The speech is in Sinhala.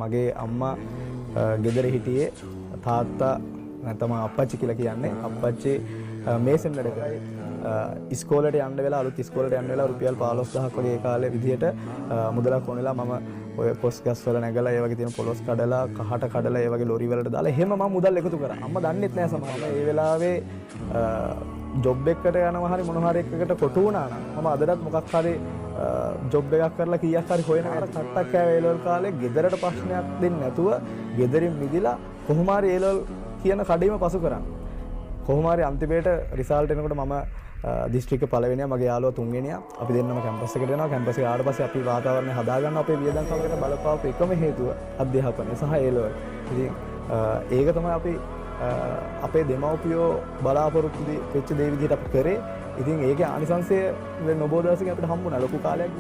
මගේ අම්මා ගෙදර හිටියේ තාත්තා නැත්නම් අප්පච්චි කියලා කියන්නේ. අප්පච්චි මේසන් වැඩ කරේ. ඉස්කෝලේට යන්න වෙලා අලුත් ඉස්කෝලේට යන්න වෙලා රුපියල් 15000ක් වගේ ඒ කාලේ විදියට මුදලක් ඕනෙලා මම ඔය කොස් ගස් වල නැගලා ඒ වගේ තියෙන පොලොස් කඩලා කහට කඩලා ඒ වගේ ලොරි වලට දාලා එහෙම මම මුදල් එකතු කරා. අම්මා දන්නෙත් නෑ සමහරවිට. ඒ වෙලාවේ ජොබ් එකකට යනවා හරි මොන හරි එකකට කොටු වුණා නම් මම අදටත් මොකක් හරි ජොබ් එකක් කරලා කීයක් හරි හොයන අර කට්ටක් කෑවේ ඒ ලෙවල් කාලේ ගෙදරට ප්‍රශ්නයක් දෙන්නේ නැතුව ගෙදරින් මිදිලා කොහොම හරි ඒ ලෙවල් කියන කඩේම පසු කරා. කොහොම හරි අන්තිමේට රිසල්ට් එනකොට මම දිස්ත්‍රික්ක පළවෙනියා මගේ යාළුවා තුන්වෙනියා. අපි දෙන්නම කැම්පස් එකට යනවා. කැම්පස් එකට ආවට පස්සේ අපි වාතාවරණය හදාගන්න අපේ වියදම් කමකට බලපාපු එකම හේතුව අධ්‍යාපනය සහ ඒ ලෙවල්. ඉතින් ඒක තමයි අපි අපේ දෙමව්පියෝ බලාපොරොත්තු වෙච්ච දේ විදිහට අපි කරේ. ඉතින් ඒකේ ආනිසංශය නොබෝ දවසකින් අපිට හම්බුණා ලොකු කාලයක්.